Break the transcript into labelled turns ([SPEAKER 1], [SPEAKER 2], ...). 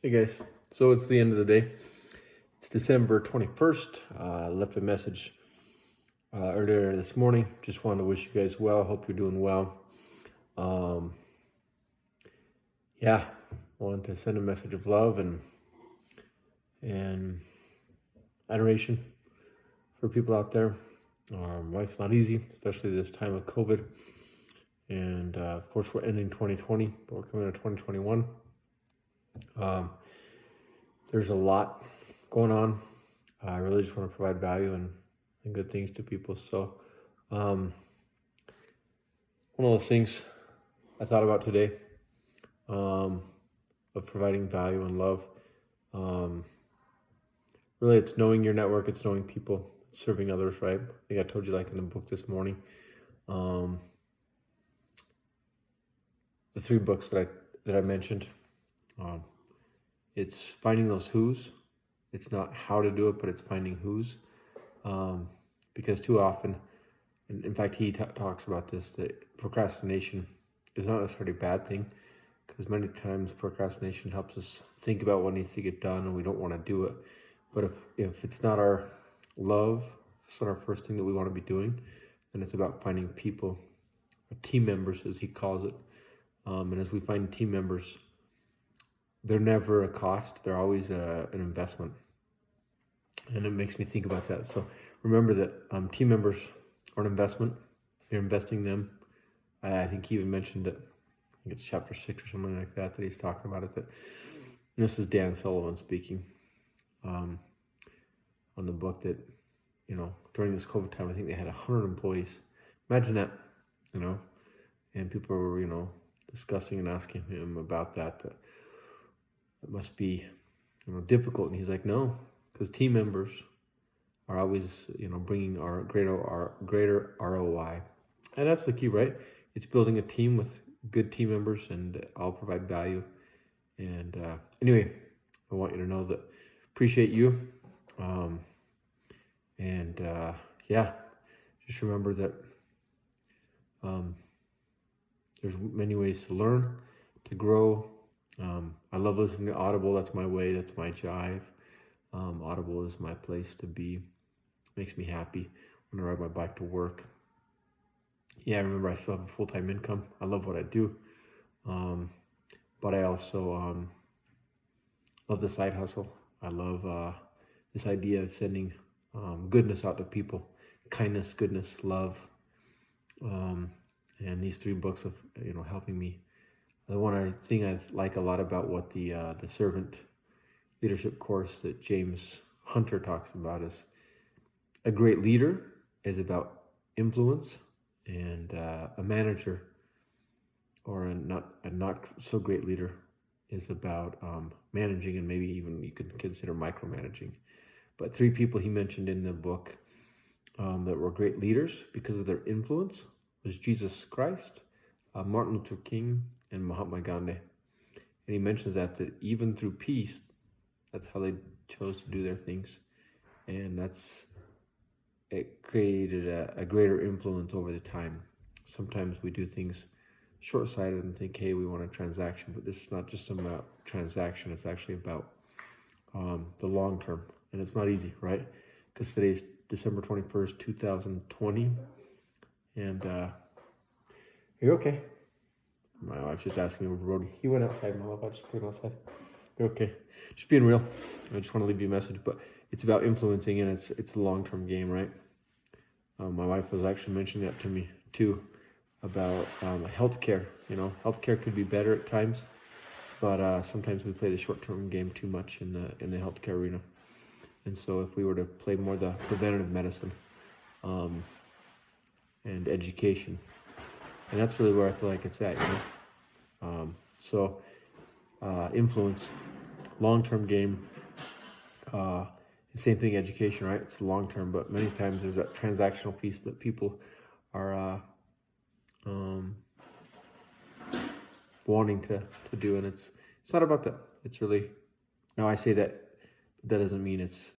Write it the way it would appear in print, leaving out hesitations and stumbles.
[SPEAKER 1] Hey guys, so it's the end of the day. It's December 21st. I left a message earlier this morning. Just wanted to wish you guys well. Hope you're doing well. Yeah, wanted to send a message of love and adoration for people out there. Life's not easy, especially this time of COVID. And of course, we're ending 2020, but we're coming to 2021. There's a lot going on. I really just want to provide value and good things to people. So, one of those things I thought about today, of providing value and love. Really, it's knowing your network, it's knowing people, serving others, right? I think I told you, like in the book this morning, the 3 books that I mentioned. It's finding those who's. It's not how to do it, but it's finding who's. Because too often, and in fact, he talks about this, that procrastination is not necessarily a bad thing, because many times procrastination helps us think about what needs to get done and we don't want to do it. But if it's not our love, it's not our first thing that we want to be doing, then it's about finding people, team members, as he calls it. And as we find team members, they're never a cost. They're always an investment. And it makes me think about that. So remember that team members are an investment. You're investing in them. I think he even mentioned it. I think it's chapter 6 or something like that he's talking about it. This is Dan Sullivan speaking on the book that, during this COVID time, I think they had 100 employees. Imagine that, and people were, discussing and asking him about that. It must be, difficult. And he's like, no, because team members are always, bringing our greater ROI. And that's the key, right? It's building a team with good team members, and I'll provide value. And anyway, I want you to know that appreciate you. Just remember that there's many ways to learn, to grow. I love listening to Audible. That's my way. That's my jive. Audible is my place to be. Makes me happy when I ride my bike to work. Yeah, remember, I still have a full-time income. I love what I do. But I also love the side hustle. I love this idea of sending goodness out to people. Kindness, goodness, love. And these 3 books of, helping me. The thing I like a lot about what the servant leadership course that James Hunter talks about is a great leader is about influence, and a manager or a not so great leader is about managing, and maybe even you could consider micromanaging. But 3 people he mentioned in the book that were great leaders because of their influence was Jesus Christ, Martin Luther King, and Mahatma Gandhi. And he mentions that even through peace, that's how they chose to do their things. And it created a greater influence over the time. Sometimes we do things short-sighted and think, hey, we want a transaction, but this is not just about transaction. It's actually about the long term. And it's not easy, right? Because today's December 21st, 2020. And you're okay. My wife just asked me where Brody. He went outside, my love. I just put him outside. You're okay. Just being real. I just want to leave you a message, but it's about influencing, and it's a long-term game, right? My wife was actually mentioning that to me too, about healthcare. Healthcare could be better at times, but sometimes we play the short-term game too much in the healthcare arena. And so if we were to play more the preventative medicine and education, and that's really where I feel like it's at, influence, long-term game. Same thing, education, right? It's long-term, but many times there's that transactional piece that people are wanting to do, and it's not about that. It's really, now I say that doesn't mean it's